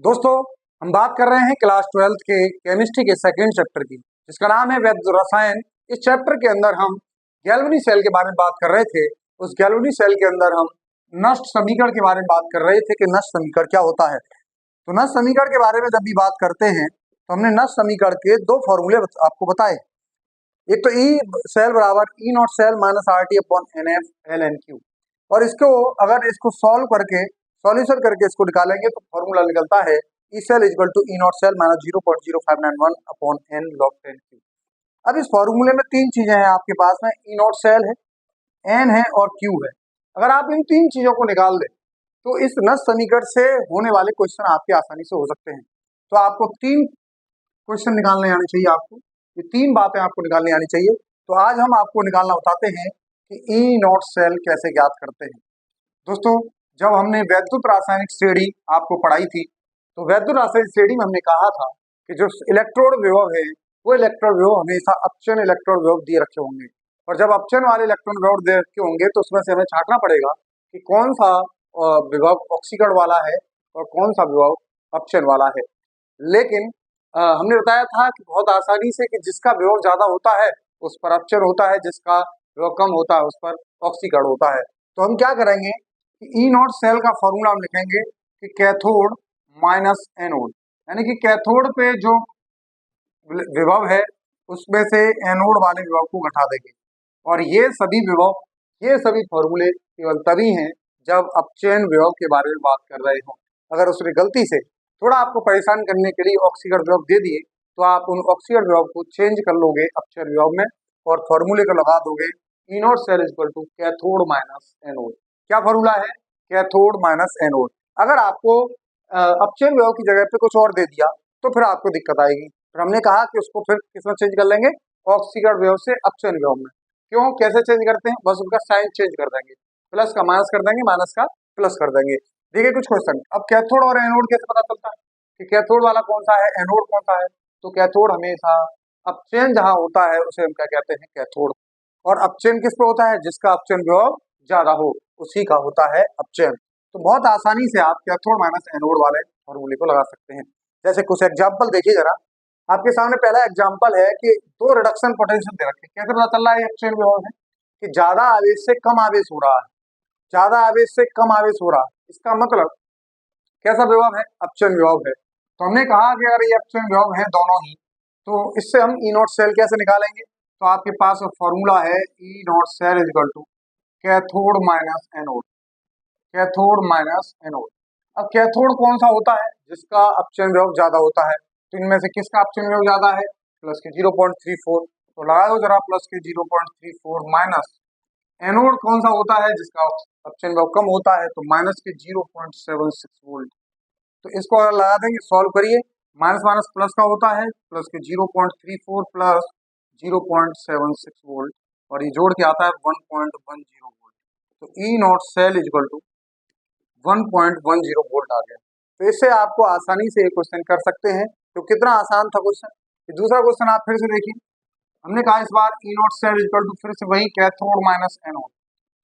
दोस्तों, हम बात कर रहे हैं क्लास 12th के केमिस्ट्री के सेकंड चैप्टर की, जिसका नाम है वैद्य रसायन। इस चैप्टर के अंदर हम गैल्वेनी सेल के बारे में बात कर रहे थे। उस गैल्वेनी सेल के अंदर हम नष्ट समीकरण के बारे में बात कर रहे थे कि नष्ट समीकरण क्या होता है। तो नष्ट समीकरण के बारे में जब भी बात करते हैं तो हमने नष्ट समीकरण के दो फॉर्मूले आपको बताए। एक तो ई सेल बराबर E not cell minus R T upon N F L N Q, और इसको अगर इसको सॉल्व करके सॉल्यूशन करके इसको निकालेंगे तो फॉर्मूला निकलता है E cell equal to E not cell minus 0.0591 upon n log 10 Q. अब इस फॉर्मूले में तीन चीजें हैं आपके पास में, ई नॉट सेल है, एन है और क्यू है। अगर आप इन तीन चीजों को निकाल दें तो इस नष्ट समीकरण से होने वाले क्वेश्चन आपके आसानी से हो सकते हैं। तो आपको तीन क्वेश्चन निकालने आने चाहिए, आपको ये तीन बातें आपको निकालनी आनी चाहिए। तो आज हम आपको निकालना बताते हैं कि ई नॉट सेल कैसे ज्ञात करते हैं। दोस्तों, जब हमने वैद्युत रासायनिक श्रेणी आपको पढ़ाई थी तो वैद्युत रासायनिक श्रेणी में हमने कहा था कि जो इलेक्ट्रोड विभव है वो इलेक्ट्रोड विभव हमेशा अपचयन इलेक्ट्रोड विभव दिए रखे होंगे, और जब अपचयन वाले इलेक्ट्रॉन विभव दे रखे होंगे तो उसमें से हमें छांटना पड़ेगा कि कौन सा विभव ऑक्सीकरण वाला है और कौन सा विभव अपचयन वाला है। लेकिन हमने बताया था कि बहुत आसानी से कि जिसका विभव ज्यादा होता है उस पर अपचयन होता है, जिसका विभव कम होता है उस पर ऑक्सीकरण होता है। तो हम क्या करेंगे कि ई नॉट सेल का फॉर्मूला हम लिखेंगे कि कैथोड माइनस एनोड, यानी कि कैथोड पे जो विभव है उसमें से एनोड वाले विभव को घटा देंगे। और ये सभी विभव, ये सभी फॉर्मूले केवल तभी हैं जब अपचयन विभव के बारे में बात कर रहे हो। अगर उसने गलती से थोड़ा आपको परेशान करने के लिए ऑक्सीकरण विभव दे दिए तो आप उन ऑक्सीकरण विभव को चेंज कर लोगे अपचयन विभव में और फॉर्मूले को लगा दोगे E not cell equal to cathode minus anode. क्या फॉर्मूला है? Cathode minus anode. अगर आपको अपचयन विभव की जगह पे कुछ और दे दिया तो फिर आपको दिक्कत आएगी। फिर हमने कहा कि उसको फिर किसमें चेंज कर लेंगे, ऑक्सीकरण विभव से अपचयन विभव में। क्यों, कैसे चेंज करते हैं? बस उनका साइन चेंज कर देंगे, प्लस का माइनस कर देंगे, माइनस का प्लस कर देंगे। देखिए कुछ क्वेश्चन, अब कैथोड और एनोड कैसे पता चलता है कि कैथोड वाला कौन सा है, एनोड कौन सा है? तो कैथोड हमेशा अपचयन जहां होता है उसे हम क्या कहते हैं, कैथोड। और अपचयन किस पे होता है? जिसका अपचयन विभव ज्यादा हो उसी का होता है अपचयन। तो बहुत आसानी से आप कैथोड माइनस एनोड वाले फॉर्मूले को लगा सकते हैं। जैसे कुछ एग्जाम्पल देखिए जरा, आपके सामने पहला एग्जाम्पल है कि दो रिडक्शन पोटेंशियल दे रखे। कैसे पता चल रहा है अपचयन विभव है? कि ज्यादा आवेश से कम आवेश हो रहा है, ज्यादा आवेश से कम आवेश हो रहा है, इसका मतलब कैसा विभव है? अपचयन विभव है। तो हमने कहा कि अगर ये अपचयन विभव है दोनों ही, तो इससे हम ई नॉट सेल कैसे निकालेंगे? तो आपके पास फॉर्मूला है E not cell equal to cathode minus anode, cathode minus anode. अब कैथोड कौन सा होता है? जिसका अपचयन विभव ज्यादा होता है। तो इनमें से किसका अपचयन विभव ज्यादा है? प्लस के 0.34, तो लगाओ जरा प्लस के 0.34 माइनस एनोड कौन सा होता है? जिसका अपचयन विभव कम होता है, तो माइनस के 0.76 वोल्ट। तो इसको अगर लगा देंगे, सॉल्व करिए, माइनस माइनस प्लस का होता है, प्लस के 0.34 प्लस 0.76 वोल्ट, और ये जोड़ के आता है 1.10 वोल्ट। तो E not cell equal to 1.10 volt आ गया। तो इससे आपको आसानी से ये क्वेश्चन कर सकते हैं। तो कितना आसान था क्वेश्चन। दूसरा क्वेश्चन आप फिर से देखिए, हमने कहा इस बार ई नॉट सेल इक्वल टू फिर से वही कैथोड माइनस एनोड।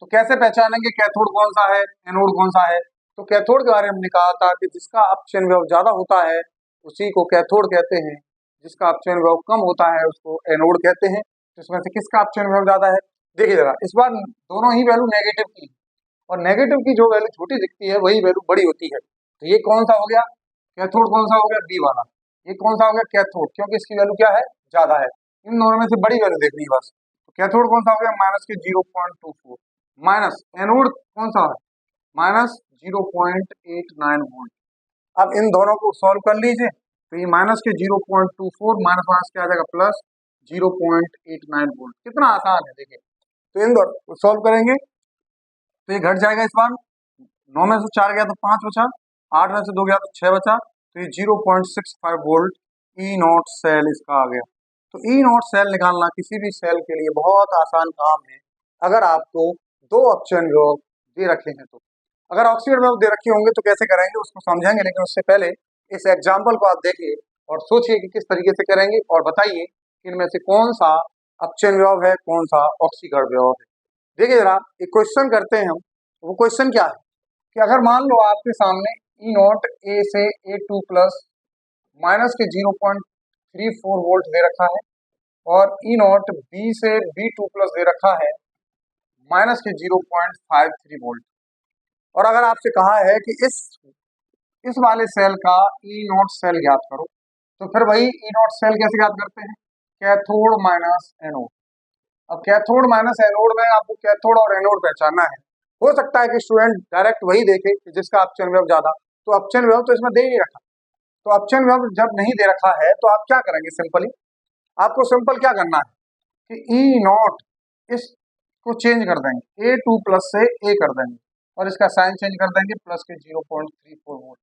तो कैसे पहचानेंगे कैथोड कौन सा है, एनोड कौन सा है? तो कैथोड के बारे में हमने कहा था कि जिसका अपचयन विभव ज्यादा होता है उसी को कैथोड कहते हैं, जिसका अपचयन विभव कम होता है उसको एनोड कहते हैं। तो इसमें से किसका अपचयन विभव ज्यादा है? देखिए जरा, इस बार दोनों ही वैल्यू नेगेटिव की, और नेगेटिव की जो वैल्यू छोटी दिखती है वही वैल्यू बड़ी होती है। तो ये कौन सा हो गया कैथोड? कौन सा हो गया? बी वाला। ये कौन सा हो गया? कैथोड, क्योंकि इसकी वैल्यू क्या है? ज्यादा है। इन दोनों में से बड़ी वैल्यू देखनी है बस। तो कैथोड कौन सा हो गया? माइनस के 0.24 माइनस एनोड कौन सा है? Minus 0.89 volt. अब इन दोनों को सॉल्व कर लीजिए, तो ये माइनस के 0.24 माइनस माइनस क्या आ जाएगा? Plus 0.89 volt. कितना आसान है देखिए। तो इन दोनों को सॉल्व करेंगे तो ये घट जाएगा। इस बार 9 में से 4 गया तो 5 बचा, 8 में से 2 गया तो 6 बचा, तो ये 0.65 वोल्ट ई नॉट सेल इसका आ गया। तो ई नॉट सेल निकालना किसी भी सेल के लिए बहुत आसान काम है अगर आपको दो अपचयन विभव दे रखे हैं। तो अगर ऑक्सीकरण विभव दे रखे होंगे तो कैसे करेंगे उसको समझेंगे, लेकिन उससे पहले इस एग्जाम्पल को आप देखिए और सोचिए कि किस तरीके से करेंगे, और बताइए कि इनमें से कौन सा अपचयन विभव है, कौन सा ऑक्सीकरण विभव है। देखिए जरा, एक क्वेश्चन करते हैं हम। वो क्वेश्चन क्या है कि अगर मान लो आपके सामने ई नॉट ए से A2 प्लस माइनस के 0.34 वोल्ट दे रखा है और ई नॉट बी से B2 प्लस दे रखा है माइनस के 0.53 वोल्ट। और अगर आपसे कहा है कि इस वाले सेल का ई नॉट सेल ज्ञात करो, तो फिर वही ई नॉट सेल कैसे ज्ञात करते हैं? Cathode minus anode. अब कैथोड माइनस एनोड में आपको कैथोड और एनोड पहचानना है। हो सकता है कि स्टूडेंट डायरेक्ट वही देखे कि जिसका अपचन विभव ज्यादा, तो अपचन विभव तो इसमें दे ही नहीं रखा। तो अपचन विभव जब नहीं दे रखा है तो आप क्या करेंगे? सिंपली आपको सिंपल क्या करना है कि ई नॉट इसको चेंज कर देंगे, A2 प्लस से A कर देंगे और इसका साइन चेंज कर देंगे प्लस के 0.34 वोल्ट,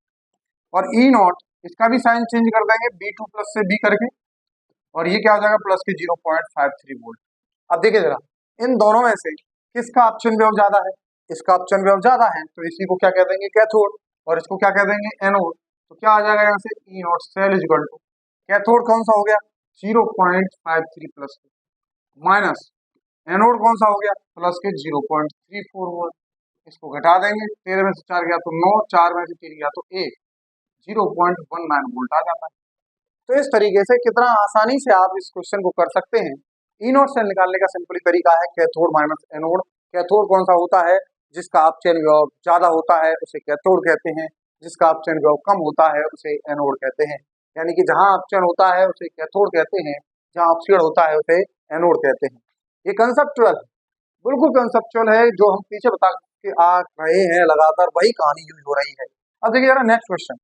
और ई नॉट इसका भी साइन चेंज कर देंगे B2 प्लस से B करके, और ये क्या हो जाएगा प्लस के 0.53 वोल्ट। अब देखिए जरा, इन दोनों में से किसका अपचन विभव ज्यादा है? इसका अपचन विभव ज्यादा है, तो इसी को क्या कह देंगे? कैथोड। और इसको क्या कह देंगे? एनोड। तो क्या आ जाएगा यहाँ से? E not cell is equal to cathode कौन सा हो गया? 0.53 प्लस माइनस एनोड कौन सा हो गया? प्लस के 0.34 वोल्ट। इसको घटा देंगे, 13 में से 4 गया तो 9, 4 में से 3 गया तो 1, 0.19 वोल्ट आ जाता है। तो इस तरीके से कितना आसानी से आप इस क्वेश्चन को कर सकते हैं। ई नॉट सेल निकालने का सिंपली तरीका है कैथोड माइनस एनोड। कैथोड कौन सा होता है? जिसका अपचन विभव ज्यादा होता है उसे कैथोड कहते हैं, जिसका अपचन विभव कम होता है उसे एनोड कहते हैं। यानी कि जहां अपचन होता है उसे कैथोड कहते हैं, जहां अपक्षीण होता है उसे एनोड कहते हैं। ये कंसेप्चुअल, बिल्कुल कंसेप्चुअल है, जो हम पीछे बता के आ रहे हैं लगातार वही कहानी यूज हो रही है। अब देखिए जरा नेक्स्ट क्वेश्चन,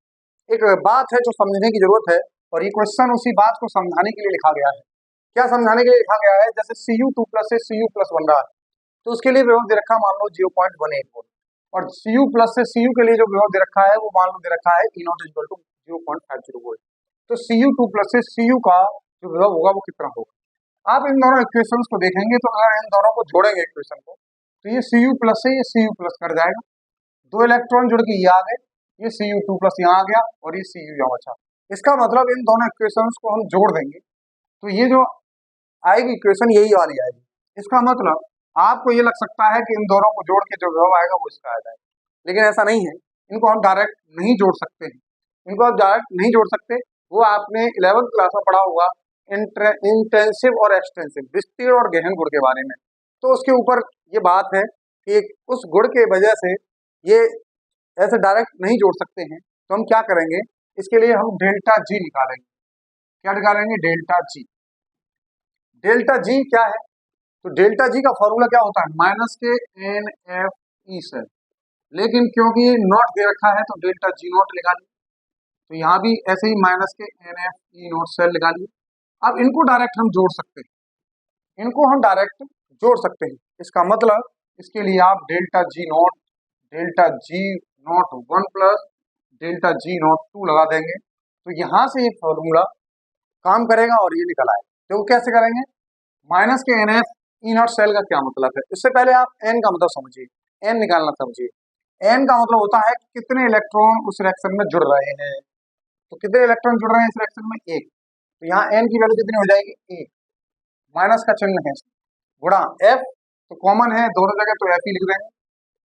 एक बात है जो समझने की जरूरत है, और ये क्वेश्चन उसी बात को समझाने के लिए लिखा गया है। क्या समझाने के लिए लिखा गया है? जैसे Cu2 प्लस से Cu प्लस बन रहा है, तो उसके लिए विभव दे रखा मान लो 0.18 वोल्ट, और Cu प्लस से Cu के लिए जो विभव दे रखा है वो मान लो दे रखा है E nought equal to 0.50 volt. तो Cu2 प्लस से Cu का जो विभव होगा वो कितना होगा? आप इन दोनों इक्वेशंस को देखेंगे तो अगर इन दोनों को जोड़ेंगे इक्वेशन को, तो ये Cu प्लस से ये Cu प्लस कर जाएगा, 2 इलेक्ट्रॉन जुड़ के ये आ गए, ये Cu2 प्लस यहाँ आ गया और ये Cu यहाँ बचा। इसका मतलब इन दोनों इक्वेशंस को हम जोड़ देंगे तो ये जो आएगी इक्वेशन यही वाली आएगी। इसका मतलब आपको ये लग सकता है कि इन दोनों को जोड़ के जो विभव आएगा वो इसका आ जाएगा, लेकिन ऐसा नहीं है। इनको हम डायरेक्ट नहीं जोड़ सकते हैं, इनको आप डायरेक्ट नहीं जोड़ सकते। वो आपने 11th क्लास में पढ़ा होगा इंटेंसिव और एक्सटेंसिव, विस्तीर्ण और गहन गुण के बारे में। तो उसके ऊपर ये बात है कि उस गुण के वजह से ये ऐसे डायरेक्ट नहीं जोड़ सकते हैं। तो हम क्या करेंगे? इसके लिए हम डेल्टा जी निकालेंगे। क्या निकालेंगे? Delta G. डेल्टा जी क्या है? तो डेल्टा जी का फॉर्मूला क्या होता है? माइनस के NFE से, लेकिन क्योंकि ये नॉट दे रखा है तो डेल्टा जी नॉट लगा लिया। तो यहाँ भी ऐसे ही माइनस के NFE नॉट सेल लगा लिए। अब इनको डायरेक्ट हम जोड़ सकते हैं, इनको हम डायरेक्ट जोड़ सकते हैं। इसका मतलब इसके लिए आप delta G not 1 plus delta G not 2 लगा देंगे, तो यहाँ से ये फॉर्मूला काम करेगा और ये निकल आएगा। तो कैसे करेंगे? माइनस के NFE नॉट सेल का क्या मतलब है? इससे पहले आप n का मतलब समझिए, n निकालना समझिए। n का मतलब होता है कि कितने इलेक्ट्रॉन उस रिएक्शन में जुड़ रहे हैं। तो कितने इलेक्ट्रॉन जुड़ रहे हैं इस रिएक्शन में? 1। तो यहाँ n की वैल्यू कितनी हो जाएगी? 1। माइनस का चिन्ह है गुणा F, तो कॉमन है दोनों जगह तो F ही लिख देंगे।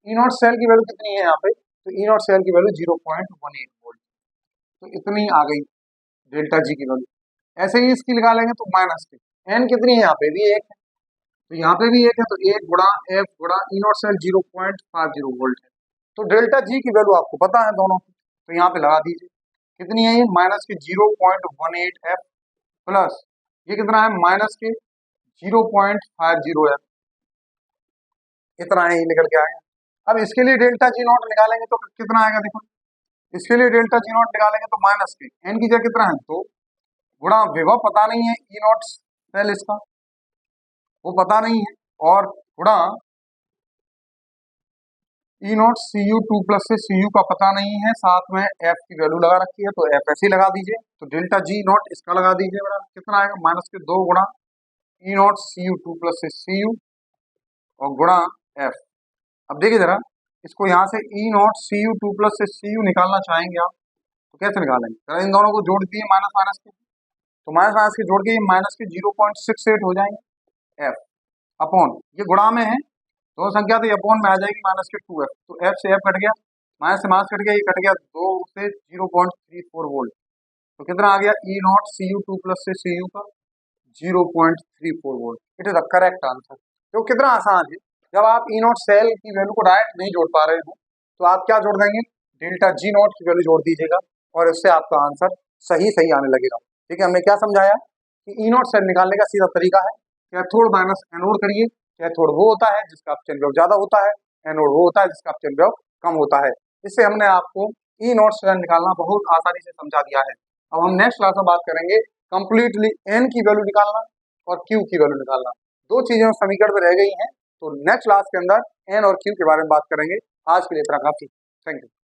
ई नॉट सेल की वैल्यू कितनी है यहाँ पे? तो ई नॉट सेल की वैल्यू 0.18 वोल्ट, तो इतनी आ गई डेल्टा जी की वैल्यू। ऐसे ही इसकी लगा लेंगे तो माइनस की n कितनी है? यहाँ पे भी 1 है, तो यहाँ पे भी 1 है, तो 1 गुणा F गुणा ई नॉट सेल 0.50 वोल्ट है। तो डेल्टा जी की वैल्यू आपको पता है दोनों की, तो यहाँ पे लगा दीजिए। कितनी है ये? माइनस के 0.18 F प्लस ये कितना है? माइनस के 0.50 F, इतना है, ये निकल के आएगा। अब इसके लिए डेल्टा जी नॉट निकालेंगे तो कितना आएगा? देखो, इसके लिए डेल्टा जी नॉट निकालेंगे तो माइनस के n की जगह कितना है? 2 गुणा विभव पता नहीं है ई नॉट सेल इसका, वो पता नहीं है, और गुणा ई नॉट Cu2 प्लस से Cu का पता नहीं है, साथ में F की वैल्यू लगा रखी है तो F ऐसे ही लगा दीजिए। तो डेल्टा जी नॉट इसका लगा दीजिए बड़ा, कितना आएगा? माइनस के 2 गुणा ई नॉट Cu2 प्लस से Cu और गुणा F। अब देखिए जरा, इसको यहाँ से ई नॉट Cu2 प्लस से Cu निकालना चाहेंगे आप, तो कैसे निकालेंगे? जरा इन दोनों को जोड़ दिए माइनस माइनस के, तो माइनस माइनस के जोड़ के ये माइनस के 0.68 हो जाएंगे F अपॉन, ये गुणा में है, दो संख्या तो ये अपॉन में आ जाएगी माइनस के 2F, तो F से F कट गया, माइनस से माइनस कट गया, ये कट गया 2 से 0.34 वोल्ट। तो कितना आ गया ई नॉट सी यू 2 प्लस से सी यू का 0.34 volt. It is the correct answer. तो कितना आसान है, जब आप ई नॉट सेल की वैल्यू को डायरेक्ट नहीं जोड़ पा रहे हो तो आप क्या जोड़ देंगे, डेल्टा जी नॉट की वैल्यू जोड़ दीजिएगा और इससे आपका आंसर सही सही आने लगेगा। ठीक है, हमने क्या समझाया कि ई नॉट सेल निकालने का सीधा तरीका है, कैथोड माइनस एनोड करिए। कैथोड वो होता है जिसका अपचयन वेव ज्यादा होता है, एनोड वो होता है जिसका अपचयन वेव कम होता है। इससे हमने आपको ई नॉट सेल निकालना बहुत आसानी से समझा दिया है। अब हम नेक्स्ट क्लास में बात करेंगे कंप्लीटली एन की वैल्यू निकालना और क्यू की वैल्यू निकालना। दो चीजें समीकरण में रह गई हैं, तो नेक्स्ट क्लास के अंदर एन और क्यू के बारे में बात करेंगे। आज के लिए इतना काफी। Thank you.